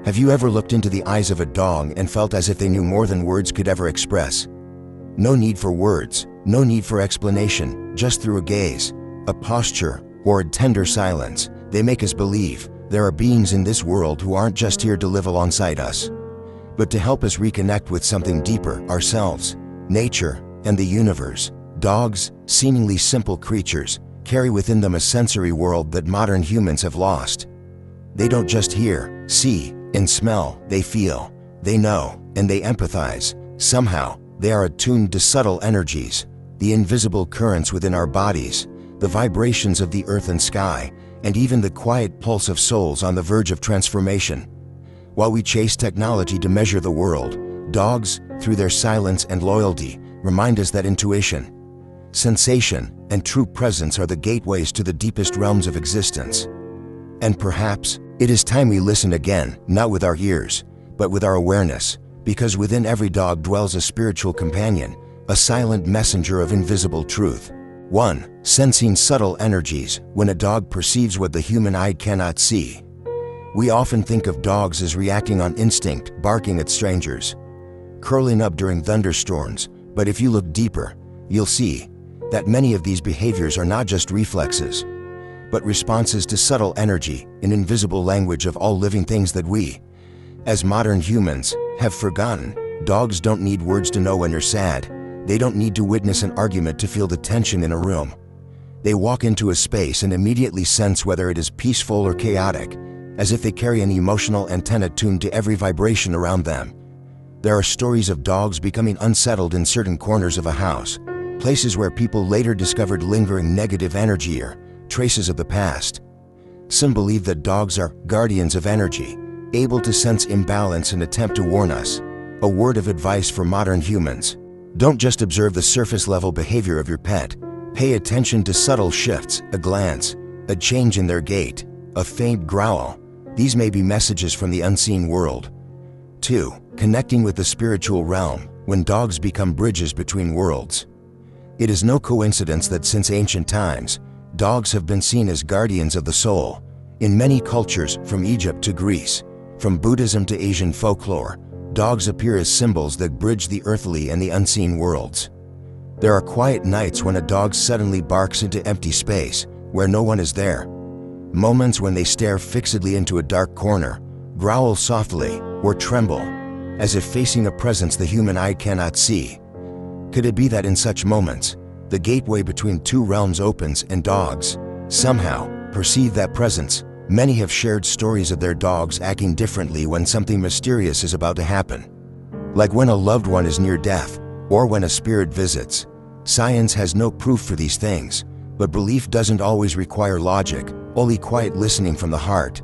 Have you ever looked into the eyes of a dog and felt as if they knew more than words could ever express? No need for words, no need for explanation, just through a gaze, a posture, or a tender silence, they make us believe there are beings in this world who aren't just here to live alongside us, but to help us reconnect with something deeper, ourselves, nature, and the universe. Dogs, seemingly simple creatures, carry within them a sensory world that modern humans have lost. They don't just hear, see, and smell, they feel, they know, and they empathize. Somehow, they are attuned to subtle energies, the invisible currents within our bodies, the vibrations of the earth and sky, and even the quiet pulse of souls on the verge of transformation. While we chase technology to measure the world, dogs, through their silence and loyalty, remind us that intuition, sensation, and true presence are the gateways to the deepest realms of existence. And perhaps, it is time we listen again, not with our ears, but with our awareness, because within every dog dwells a spiritual companion, a silent messenger of invisible truth. 1. Sensing subtle energies. When a dog perceives what the human eye cannot see. We often think of dogs as reacting on instinct, barking at strangers, curling up during thunderstorms, but if you look deeper, you'll see that many of these behaviors are not just reflexes, but responses to subtle energy, an invisible language of all living things that we, as modern humans, have forgotten. Dogs don't need words to know when you're sad. They don't need to witness an argument to feel the tension in a room. They walk into a space and immediately sense whether it is peaceful or chaotic, as if they carry an emotional antenna tuned to every vibration around them. There are stories of dogs becoming unsettled in certain corners of a house, places where people later discovered lingering negative energy or traces of the past. Some believe that dogs are guardians of energy, able to sense imbalance and attempt to warn us. A word of advice for modern humans: don't just observe the surface-level behavior of your pet. Pay attention to subtle shifts, a glance, a change in their gait, a faint growl. These may be messages from the unseen world. 2. Connecting with the spiritual realm. When dogs become bridges between worlds. It is no coincidence that since ancient times, dogs have been seen as guardians of the soul. In many cultures, from Egypt to Greece, from Buddhism to Asian folklore, dogs appear as symbols that bridge the earthly and the unseen worlds. There are quiet nights when a dog suddenly barks into empty space, where no one is there. Moments when they stare fixedly into a dark corner, growl softly, or tremble, as if facing a presence the human eye cannot see. Could it be that in such moments, the gateway between two realms opens and dogs, somehow, perceive that presence? Many have shared stories of their dogs acting differently when something mysterious is about to happen. Like when a loved one is near death, or when a spirit visits. Science has no proof for these things, but belief doesn't always require logic, only quiet listening from the heart.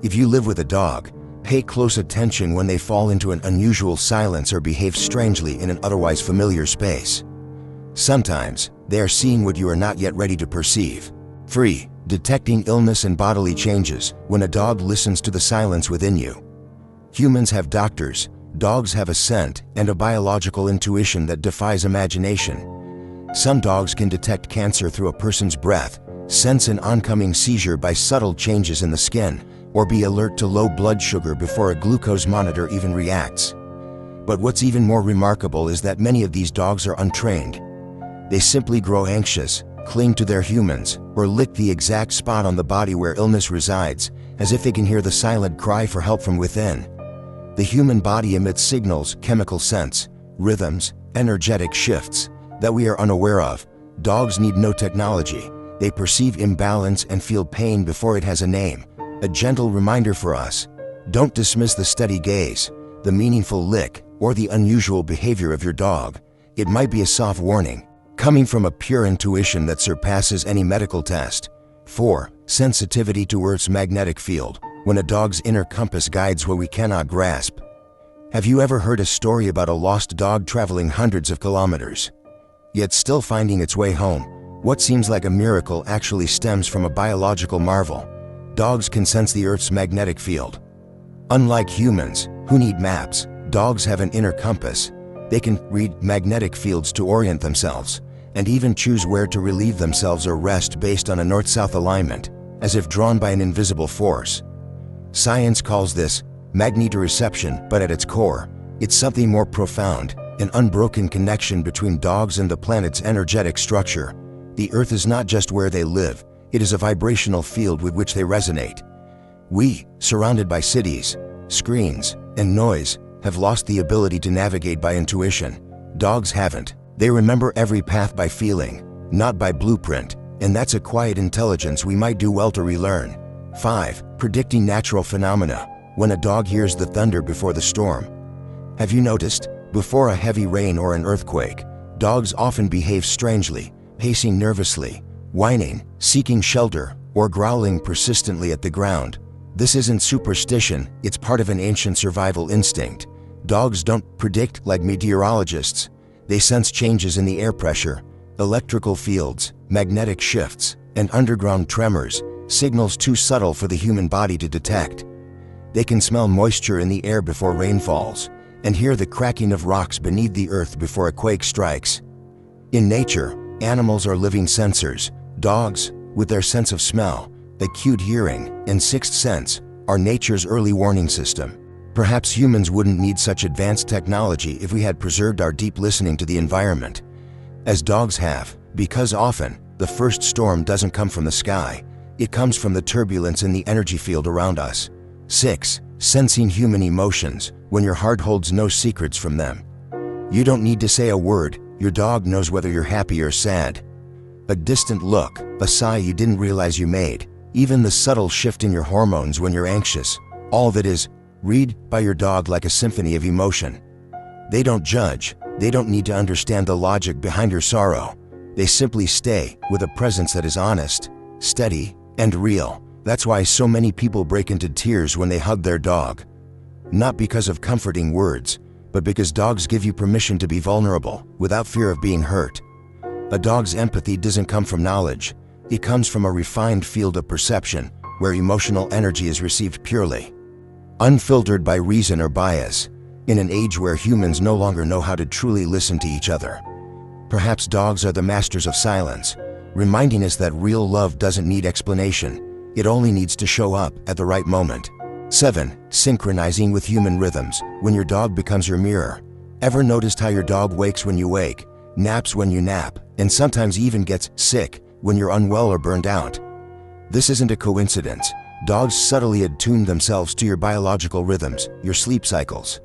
If you live with a dog, pay close attention when they fall into an unusual silence or behave strangely in an otherwise familiar space. Sometimes, they are seeing what you are not yet ready to perceive. 3. Detecting illness and bodily changes. When a dog listens to the silence within you. Humans have doctors, dogs have a scent and a biological intuition that defies imagination. Some dogs can detect cancer through a person's breath, sense an oncoming seizure by subtle changes in the skin, or be alert to low blood sugar before a glucose monitor even reacts. But what's even more remarkable is that many of these dogs are untrained. They simply grow anxious, cling to their humans, or lick the exact spot on the body where illness resides, as if they can hear the silent cry for help from within. The human body emits signals, chemical sense, rhythms, energetic shifts that we are unaware of. Dogs need no technology. They perceive imbalance and feel pain before it has a name. A gentle reminder for us: don't dismiss the steady gaze, the meaningful lick, or the unusual behavior of your dog. It might be a soft warning, coming from a pure intuition that surpasses any medical test. 4. Sensitivity to Earth's magnetic field. When a dog's inner compass guides what we cannot grasp. Have you ever heard a story about a lost dog traveling hundreds of kilometers, yet still finding its way home? What seems like a miracle actually stems from a biological marvel. Dogs can sense the Earth's magnetic field. Unlike humans, who need maps, dogs have an inner compass. They can read magnetic fields to orient themselves, and even choose where to relieve themselves or rest based on a north-south alignment, as if drawn by an invisible force. Science calls this magnetoreception, but at its core, it's something more profound, an unbroken connection between dogs and the planet's energetic structure. The Earth is not just where they live, it is a vibrational field with which they resonate. We, surrounded by cities, screens, and noise, have lost the ability to navigate by intuition. Dogs haven't. They remember every path by feeling, not by blueprint, and that's a quiet intelligence we might do well to relearn. 5. Predicting natural phenomena. When a dog hears the thunder before the storm. Have you noticed, before a heavy rain or an earthquake, dogs often behave strangely, pacing nervously, whining, seeking shelter, or growling persistently at the ground? This isn't superstition, it's part of an ancient survival instinct. Dogs don't predict like meteorologists. They sense changes in the air pressure, electrical fields, magnetic shifts, and underground tremors, signals too subtle for the human body to detect. They can smell moisture in the air before rain falls, and hear the cracking of rocks beneath the earth before a quake strikes. In nature, animals are living sensors. Dogs, with their sense of smell, acute hearing, and sixth sense, are nature's early warning system. Perhaps humans wouldn't need such advanced technology if we had preserved our deep listening to the environment, as dogs have, because often, the first storm doesn't come from the sky, it comes from the turbulence in the energy field around us. 6. Sensing human emotions, when your heart holds no secrets from them. You don't need to say a word, your dog knows whether you're happy or sad. A distant look, a sigh you didn't realize you made, even the subtle shift in your hormones when you're anxious, all that is read by your dog like a symphony of emotion. They don't judge, they don't need to understand the logic behind your sorrow. They simply stay with a presence that is honest, steady, and real. That's why so many people break into tears when they hug their dog. Not because of comforting words, but because dogs give you permission to be vulnerable without fear of being hurt. A dog's empathy doesn't come from knowledge. It comes from a refined field of perception where emotional energy is received purely, unfiltered by reason or bias. In an age where humans no longer know how to truly listen to each other, perhaps dogs are the masters of silence, reminding us that real love doesn't need explanation. It only needs to show up at the right moment. 7. Synchronizing with human rhythms, when your dog becomes your mirror. Ever noticed how your dog wakes when you wake, naps when you nap, and sometimes even gets sick when you're unwell or burned out? This isn't a coincidence. Dogs subtly attune themselves to your biological rhythms, your sleep cycles,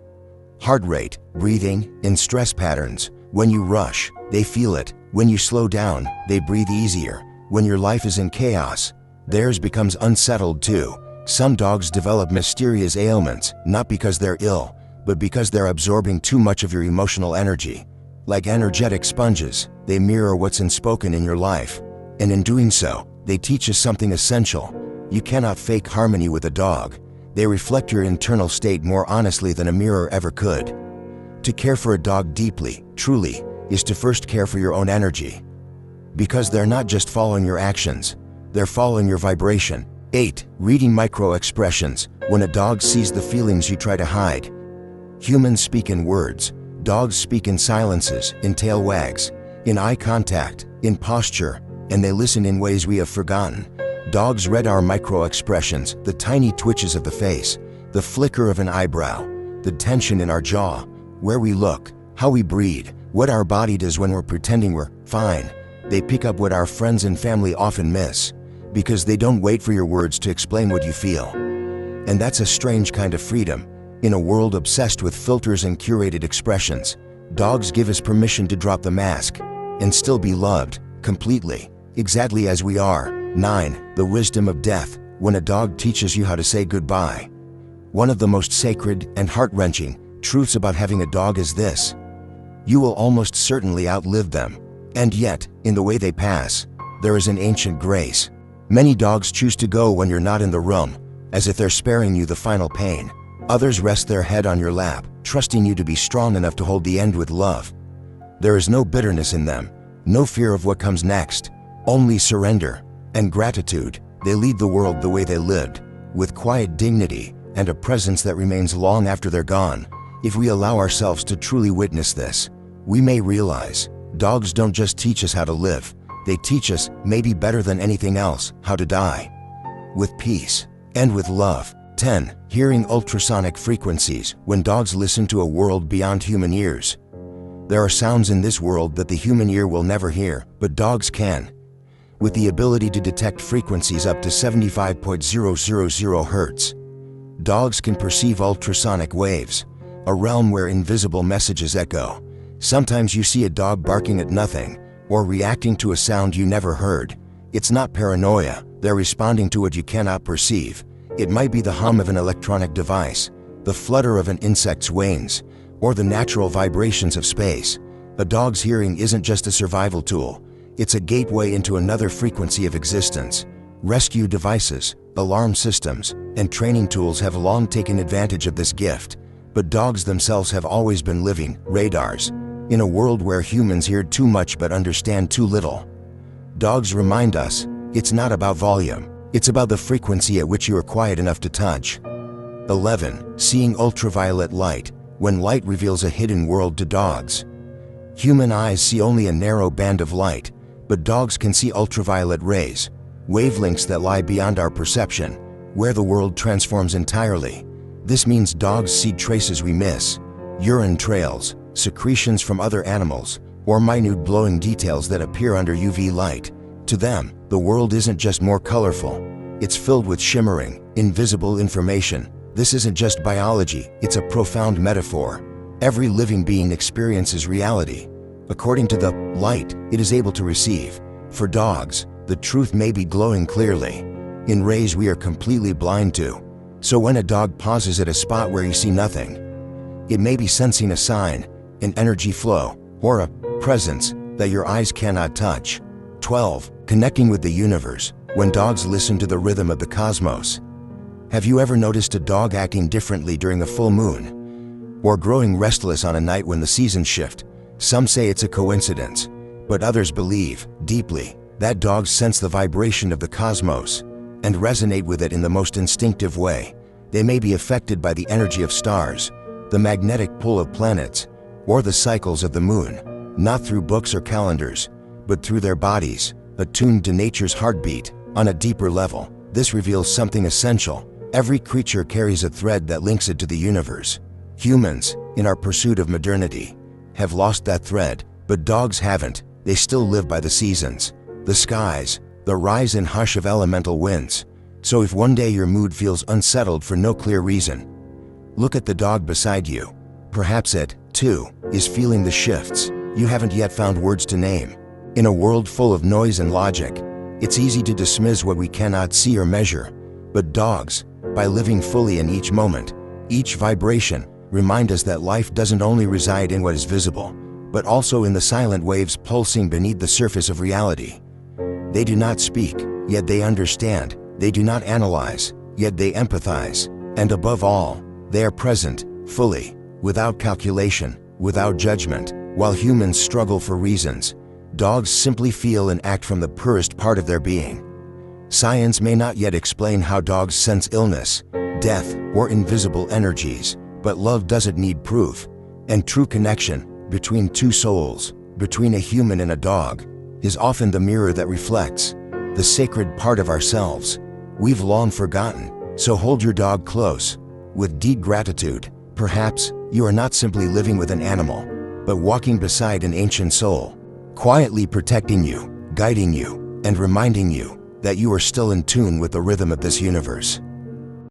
heart rate, breathing, and stress patterns. When you rush, they feel it. When you slow down, they breathe easier. When your life is in chaos, theirs becomes unsettled too. Some dogs develop mysterious ailments, not because they're ill, but because they're absorbing too much of your emotional energy. Like energetic sponges, they mirror what's unspoken in your life. And in doing so, they teach us something essential. You cannot fake harmony with a dog. They reflect your internal state more honestly than a mirror ever could. To care for a dog deeply, truly, is to first care for your own energy. Because they're not just following your actions, they're following your vibration. 8. Reading micro-expressions, when a dog sees the feelings you try to hide. Humans speak in words, dogs speak in silences, in tail wags, in eye contact, in posture, and they listen in ways we have forgotten. Dogs read our micro-expressions, the tiny twitches of the face, the flicker of an eyebrow, the tension in our jaw, where we look, how we breathe, what our body does when we're pretending we're fine. They pick up what our friends and family often miss, because they don't wait for your words to explain what you feel. And that's a strange kind of freedom. In a world obsessed with filters and curated expressions, dogs give us permission to drop the mask and still be loved, completely, exactly as we are. 9. The wisdom of death, when a dog teaches you how to say goodbye. One of the most sacred and heart-wrenching truths about having a dog is this: you will almost certainly outlive them. And yet, in the way they pass, there is an ancient grace. Many dogs choose to go when you're not in the room, as if they're sparing you the final pain. Others rest their head on your lap, trusting you to be strong enough to hold the end with love. There is no bitterness in them, no fear of what comes next, only surrender and gratitude. They lead the world the way they lived, with quiet dignity and a presence that remains long after they're gone. If we allow ourselves to truly witness this, we may realize dogs don't just teach us how to live, they teach us, maybe better than anything else, how to die. With peace and with love. 10. Hearing ultrasonic frequencies. When dogs listen to a world beyond human ears. There are sounds in this world that the human ear will never hear, but dogs can. With the ability to detect frequencies up to 75.000 Hz. Dogs can perceive ultrasonic waves, a realm where invisible messages echo. Sometimes you see a dog barking at nothing, or reacting to a sound you never heard. It's not paranoia, they're responding to what you cannot perceive. It might be the hum of an electronic device, the flutter of an insect's wings, or the natural vibrations of space. A dog's hearing isn't just a survival tool, it's a gateway into another frequency of existence. Rescue devices, alarm systems, and training tools have long taken advantage of this gift, but dogs themselves have always been living radars in a world where humans hear too much but understand too little. Dogs remind us, it's not about volume, it's about the frequency at which you are quiet enough to touch. 11. Seeing ultraviolet light. When light reveals a hidden world to dogs. Human eyes see only a narrow band of light, but dogs can see ultraviolet rays, wavelengths that lie beyond our perception, where the world transforms entirely. This means dogs see traces we miss, urine trails, secretions from other animals, or minute glowing details that appear under UV light. To them, the world isn't just more colorful, it's filled with shimmering, invisible information. This isn't just biology, it's a profound metaphor. Every living being experiences reality according to the light it is able to receive. For dogs, the truth may be glowing clearly, in rays we are completely blind to. So when a dog pauses at a spot where you see nothing, it may be sensing a sign, an energy flow, or a presence that your eyes cannot touch. 12. Connecting with the universe. When dogs listen to the rhythm of the cosmos. Have you ever noticed a dog acting differently during a full moon? Or growing restless on a night when the seasons shift? Some say it's a coincidence, but others believe, deeply, that dogs sense the vibration of the cosmos and resonate with it in the most instinctive way. They may be affected by the energy of stars, the magnetic pull of planets, or the cycles of the moon, not through books or calendars, but through their bodies, attuned to nature's heartbeat. On a deeper level, this reveals something essential. Every creature carries a thread that links it to the universe. Humans, in our pursuit of modernity, have lost that thread, but dogs haven't. They still live by the seasons, the skies, the rise and hush of elemental winds. So if one day your mood feels unsettled for no clear reason, look at the dog beside you. Perhaps it, too, is feeling the shifts you haven't yet found words to name. In a world full of noise and logic, it's easy to dismiss what we cannot see or measure. But dogs, by living fully in each moment, each vibration, remind us that life doesn't only reside in what is visible, but also in the silent waves pulsing beneath the surface of reality. They do not speak, yet they understand. They do not analyze, yet they empathize. And above all, they are present, fully, without calculation, without judgment. While humans struggle for reasons, dogs simply feel and act from the purest part of their being. Science may not yet explain how dogs sense illness, death, or invisible energies, but love doesn't need proof. And true connection, between two souls, between a human and a dog, is often the mirror that reflects the sacred part of ourselves we've long forgotten. So hold your dog close, with deep gratitude. Perhaps you are not simply living with an animal, but walking beside an ancient soul, quietly protecting you, guiding you, and reminding you that you are still in tune with the rhythm of this universe.